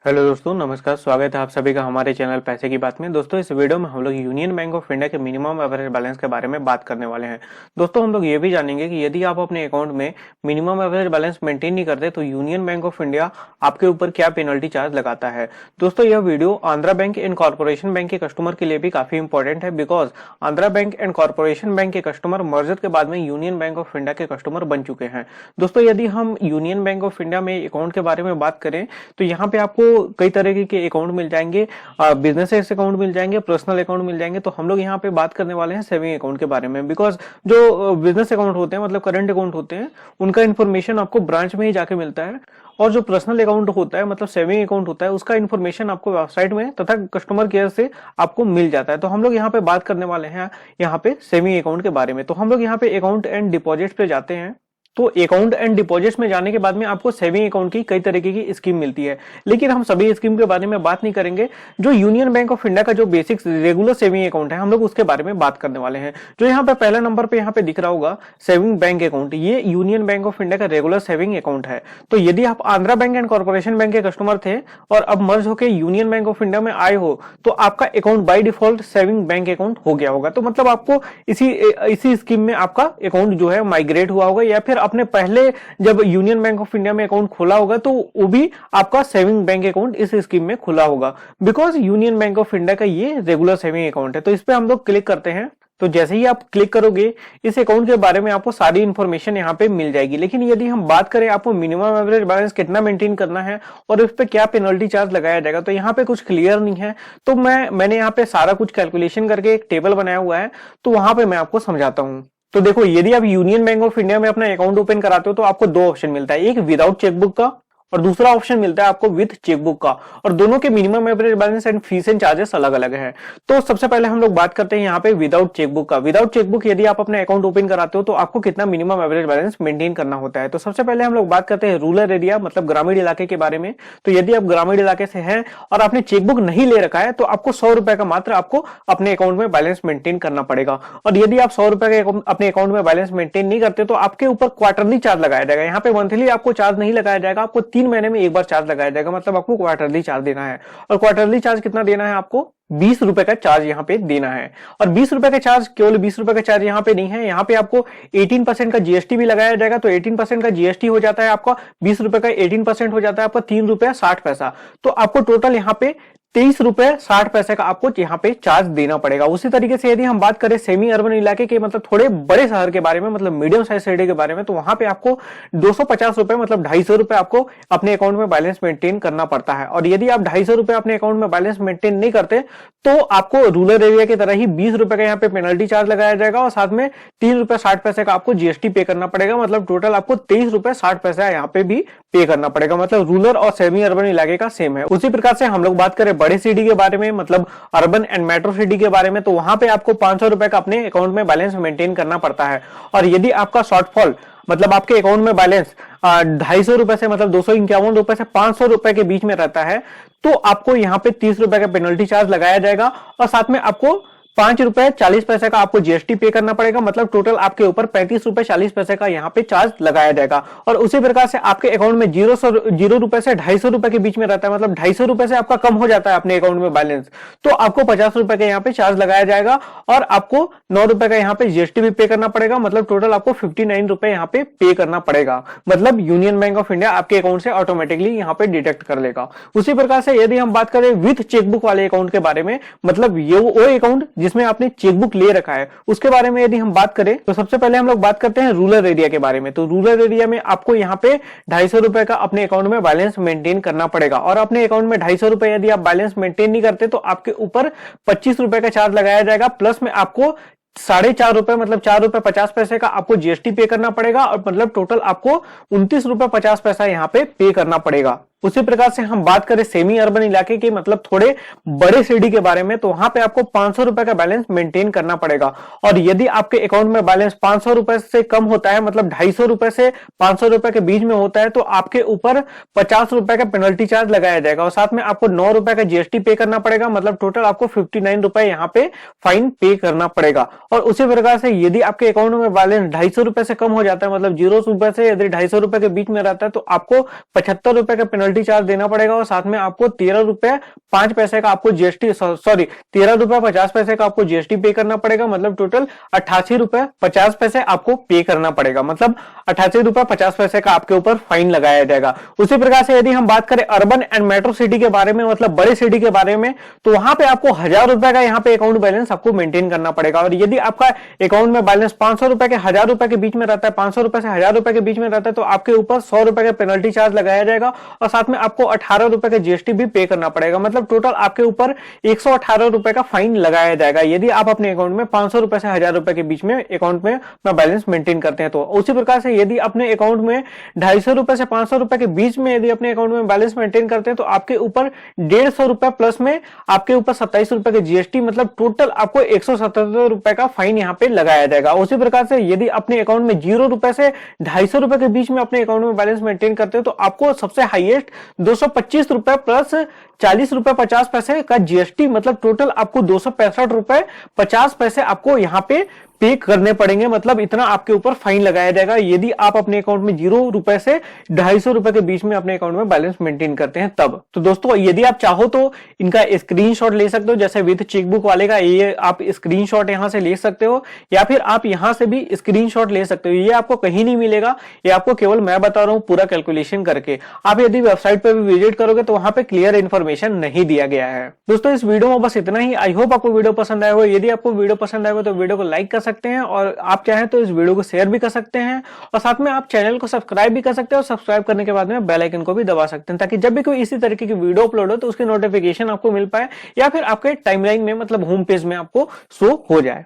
Hello दोस्तों, नमस्कार। स्वागत है आप सभी का हमारे चैनल पैसे की बात में। दोस्तों, इस वीडियो में हम लोग यूनियन बैंक ऑफ इंडिया के मिनिमम एवरेज बैलेंस के बारे में बात करने वाले हैं। दोस्तों, हम लोग ये भी जानेंगे कि यदि आप अपने अकाउंट में मिनिमम एवरेज बैलेंस मेंटेन नहीं करते तो यूनियन बैंक ऑफ इंडिया आपके ऊपर क्या पेनल्टी चार्ज लगाता है। दोस्तों, यह video Andhra bank and corporation bank के कस्टमर के लिए भी काफी इंपॉर्टेंट है, because Andhra bank and corporation bank के कस्टमर मर्जर के बाद में यूनियन बैंक ऑफ इंडिया के कस्टमर बन चुके हैं। दोस्तों, यदि हम यूनियन बैंक ऑफ इंडिया में अकाउंट के बारे में बात करें तो यहाँ पे आपको कई तरह के अकाउंट मिल जाएंगे। बिजनेस अकाउंट मिल जाएंगे, पर्सनल अकाउंट मिल जाएंगे। तो हम लोग यहाँ पे बात करने वाले हैं सेविंग अकाउंट के बारे में, बिकॉज जो बिजनेस अकाउंट होते हैं, मतलब करंट अकाउंट होते हैं, उनका इन्फॉर्मेशन आपको ब्रांच में ही जाके मिलता है। और जो पर्सनल अकाउंट होता है, मतलब सेविंग अकाउंट होता है, उसका इन्फॉर्मेशन आपको वेबसाइट में तथा कस्टमर केयर से आपको मिल जाता है। तो हम लोग यहाँ पे बात करने वाले हैं यहाँ पे सेविंग अकाउंट के बारे में। तो हम लोग यहाँ पे अकाउंट एंड डिपॉजिट पे जाते हैं। तो अकाउंट एंड डिपॉजिट्स में जाने के बाद में आपको सेविंग अकाउंट की कई तरीके की स्कीम मिलती है, लेकिन हम सभी स्कीम के बारे में बात नहीं करेंगे। जो यूनियन बैंक ऑफ इंडिया का जो बेसिक रेगुलर सेविंग अकाउंट है, हम लोग उसके बारे में बात करने वाले हैं। जो यहाँ पे पहला नंबर पे यहाँ पे दिख रहा होगा सेविंग बैंक अकाउंट, ये यूनियन बैंक ऑफ इंडिया का रेगुलर सेविंग अकाउंट है। तो यदि आप Andhra bank and corporation bank के कस्टमर थे और अब मर्ज होकर यूनियन बैंक ऑफ इंडिया में आए हो, तो आपका account by default saving bank account हो गया होगा। तो मतलब आपको इसी स्कीम में आपका अकाउंट जो है माइग्रेट हुआ होगा, या फिर अपने पहले जब यूनियन बैंक ऑफ इंडिया में अकाउंट खोला होगा तो वो भी आपका सेविंग बैंक अकाउंट इस स्कीम में खुला होगा, because union bank of India का ये रेगुलर सेविंग अकाउंट है। तो इस पे हम लोग क्लिक करते हैं। तो जैसे ही आप क्लिक करोगे, इस अकाउंट के बारे में आपको सारी इंफॉर्मेशन यहाँ पे मिल जाएगी। लेकिन यदि हम बात करें आपको मिनिमम एवरेज बैलेंस कितना मेंटेन करना है और उस पे क्या पेनल्टी चार्ज लगाया जाएगा, तो यहाँ पे कुछ क्लियर नहीं है। तो मैंने यहाँ पे सारा कुछ कैलकुलेशन करके एक टेबल बनाया हुआ है, तो वहां पे मैं आपको समझाता हूँ। तो देखो, यदि आप यूनियन बैंक ऑफ इंडिया में अपना अकाउंट ओपन कराते हो तो आपको दो ऑप्शन मिलता है, एक विदाउट चेकबुक का और दूसरा ऑप्शन मिलता है आपको विद चेकबुक का। और दोनों के minimum average balance and fees and charges अलग अलग हैं। तो सबसे पहले हम लोग बात करते हैं यहाँ पे विदाउट चेकबुक का। विदाउट चेकबुक यदि आप अपने अकाउंट ओपन कराते हो तो आपको कितना मिनिमम एवरेज बैलेंस मेंटेन करना होता है। तो सबसे पहले हम लोग बात करते हैं रूरल एरिया, मतलब ग्रामीण इलाके के बारे में। तो यदि आप ग्रामीण इलाके से हैं और आपने चेकबुक नहीं ले रखा है तो आपको 100 रुपए का मात्र आपको अपने अकाउंट में बैलेंस मेंटेन करना पड़ेगा। और यदि आप 100 रुपए के अपने अकाउंट में बैलेंस मेंटेन नहीं करते तो आपके ऊपर क्वार्टरली चार्ज लगाया जाएगा। यहाँ पे मंथली आपको चार्ज नहीं लगाया जाएगा, आपको 3 महीने में एक बार चार्ज लगाया जाएगा। मतलब आपको क्वार्टरली चार्ज देना है। और क्वार्टरली चार्ज कितना देना है आपको? 20 रुपए का चार्ज यहाँ पे देना है। और 20 रुपए का चार्ज, केवल 20 रुपए का चार्ज यहाँ पे नहीं है, यहाँ पे आपको 18% का जीएसटी भी लगाया जाएगा। तो 18% का जीएसटी हो जाता है आपका 20 रुपए का 18% हो जाता है आपका 3 रुपया 60 पैसा। तो आपको टोटल यहाँ पे 23 रुपए 60 पैसे का आपको यहाँ पे चार्ज देना पड़ेगा। उसी तरीके से यदि हम बात करें सेमी अर्बन इलाके के, मतलब थोड़े बड़े शहर के बारे में, मतलब मीडियम साइज सिटी के बारे में, तो वहां पे आपको 250 रुपए, मतलब 250 रुपए आपको अपने अकाउंट में बैलेंस मेंटेन करना पड़ता है। और यदि आप 250 रुपए अपने अकाउंट में बैलेंस मेंटेन नहीं करते तो आपको रूरल एरिया की तरह ही 20 रुपए का यहाँ पे पेनल्टी चार्ज लगाया जाएगा और साथ में 3 रुपए 60 पैसे का आपको जीएसटी पे करना पड़ेगा। मतलब टोटल आपको 23 रुपए 60 पैसा यहाँ पे भी पे करना पड़ेगा। मतलब रूरल और सेमी अर्बन इलाके का सेम है। उसी प्रकार से हम लोग बात करें बड़े सिटी के बारे में, मतलब अर्बन एंड मेट्रो सिटी के बारे में, तो वहां पे आपको 500 रुपए का अपने अकाउंट में बैलेंस मेंटेन करना पड़ता है। और यदि आपका शॉर्टफॉल, मतलब आपके अकाउंट में बैलेंस 250 रुपए से, मतलब 251 रुपए से 500 रुपए के बीच में रहता है, तो आपको यहाँ पे 30 रुपए का पेनल्टी चार्ज लगाया जाएगा और साथ में आपको 5 रुपए 40 पैसे का आपको जीएसटी पे करना पड़ेगा। मतलब टोटल आपके ऊपर 35 रुपए 40 पैसे का यहाँ पे चार्ज लगाया जाएगा। और उसी प्रकार से आपके अकाउंट में 0 रुपए से 250 रुपए के बीच में रहता है, मतलब 250 रुपए से आपका कम हो जाता है अपने अकाउंट में बैलेंस, तो आपको 50 रुपए का यहाँ पे चार्ज लगाया जाएगा और आपको 9 रुपए का यहाँ पे जीएसटी भी पे करना पड़ेगा। मतलब टोटल आपको 59 रुपए यहाँ पे पे करना पड़ेगा। मतलब यूनियन बैंक ऑफ इंडिया आपके अकाउंट से ऑटोमेटिकली यहाँ पे डिटेक्ट कर लेगा। उसी प्रकार से यदि हम बात करें विथ चेकबुक वाले अकाउंट के बारे में, मतलब ये वो अकाउंट जिसमें आपने चेकबुक ले रखा है, उसके बारे में यदि हम बात करें तो सबसे पहले हम लोग बात करते हैं रूरल एरिया के बारे में। तो रूरल एरिया में आपको यहाँ पे 250 रुपए का अपने अकाउंट में बैलेंस मेंटेन करना पड़ेगा। और अपने अकाउंट में 250 रुपए यदि आप बैलेंस मेंटेन नहीं करते तो आपके ऊपर 25 रुपए का चार्ज लगाया जाएगा, प्लस में आपको 4.5 रुपए, मतलब 4 रुपए 50 पैसे का आपको जीएसटी पे करना पड़ेगा। और मतलब टोटल आपको 29 रुपए 50 पैसा यहाँ पे पे करना पड़ेगा। उसी प्रकार से हम बात करें सेमी अर्बन इलाके की, मतलब थोड़े बड़े सिटी के बारे में, तो वहां पे आपको 500 रुपए का बैलेंस मेंटेन करना पड़ेगा। और यदि आपके अकाउंट में बैलेंस 500 रुपए से कम होता है, मतलब 250 रुपए से 500 रुपए के बीच में होता है, तो आपके ऊपर 50 रुपए का पेनल्टी चार्ज लगाया जाएगा और साथ में आपको 9 रुपए का जीएसटी पे करना पड़ेगा। मतलब टोटल आपको 59 रुपए यहाँ पे फाइन पे करना पड़ेगा। और उसी प्रकार से यदि आपके अकाउंट में बैलेंस 250 रुपए से कम हो जाता है, मतलब 0 रुपए से यदि 250 रुपए के बीच में रहता है, तो आपको 75 रुपए का पेनल्टी पेनल्टी चार्ज देना पड़ेगा और साथ में आपको 13 रुपए 5 पैसे का आपको जीएसटी, सॉरी 13 रुपए 50 पैसे का आपको जीएसटी पे करना पड़ेगा। मतलब टोटल 88 रुपए 50 पैसे आपको पे करना पड़ेगा। मतलब 88 रुपए 50 पैसे का आपके ऊपर फाइन लगाया जाएगा। उसी प्रकार से यदि हम बात करें अर्बन एंड मेट्रो सिटी के बारे में, मतलब बड़े सिटी के बारे में, तो वहां पे आपको 1000 रुपए का यहाँ पे अकाउंट बैलेंस आपको मेंटेन करना पड़ेगा। और यदि आपका अकाउंट में बैलेंस 500 रुपए के 1000 रुपए के बीच में रहता है, 500 रुपए से 1000 रुपए के बीच में रहता है, तो आपके ऊपर 100 रुपए का पेनल्टी चार्ज लगाया जाएगा और साथ में आपको 18 रुपए का जीएसटी भी पे करना पड़ेगा। मतलब टोटल आपके ऊपर 118 रुपए का फाइन लगाया जाएगा यदि आप अपने अकाउंट में 500 रुपए से 1000 रुपए के बीच में अकाउंट में बैलेंस मेंटेन करते हैं। तो उसी प्रकार से यदि अपने अकाउंट में 250 रुपए से 500 रुपए के बीच में यदि अपने अकाउंट में बैलेंस मेंटेन करते हैं, तो आपके ऊपर 150 रुपए प्लस में आपके ऊपर 27 रुपए के जीएसटी, मतलब टोटल आपको 177 रुपए का फाइन यहाँ पे लगाया जाएगा। उसी प्रकार से यदि अपने अकाउंट में 0 रुपए से 250 रुपए के बीच में अपने अकाउंट में बैलेंस मेंटेन करते हो, तो आपको सबसे हाईएस्ट 225 रुपए प्लस 40 रुपए 50 पैसे का जीएसटी, मतलब टोटल आपको 265 रुपए 50 पैसे आपको यहाँ पे पे करने पड़ेंगे। मतलब इतना आपके ऊपर फाइन लगाया जाएगा यदि आप अपने अकाउंट में 0 रुपए से 250 रुपए के बीच में अपने अकाउंट में बैलेंस मेंटेन करते हैं तब। तो दोस्तों यदि आप चाहो तो इनका स्क्रीनशॉट ले सकते हो, जैसे विद चेकबुक वाले का ये आप स्क्रीनशॉट यहां से ले सकते हो, या फिर आप यहां से भी स्क्रीनशॉट ले सकते हो। ये आपको कहीं नहीं मिलेगा, ये आपको केवल मैं बता रहा हूं पूरा कैलकुलेशन करके। आप यदि वेबसाइट पे भी विजिट करोगे तो वहां पे क्लियर इन्फॉर्मेशन नहीं दिया गया है। दोस्तों इस वीडियो में बस इतना ही। आई होप आपको वीडियो पसंद आया हो। यदि आपको वीडियो पसंद आया हो तो वीडियो को लाइक कर सकते हैं और आप चाहें तो इस वीडियो को शेयर भी कर सकते हैं और साथ में आप चैनल को सब्सक्राइब भी कर सकते हैं और सब्सक्राइब करने के बाद में बेल आइकन को भी दबा सकते हैं, ताकि जब भी कोई इसी तरीके की वीडियो अपलोड हो तो उसकी नोटिफिकेशन आपको मिल पाए या फिर आपके टाइमलाइन में, मतलब होम पेज में आपको शो हो जाए।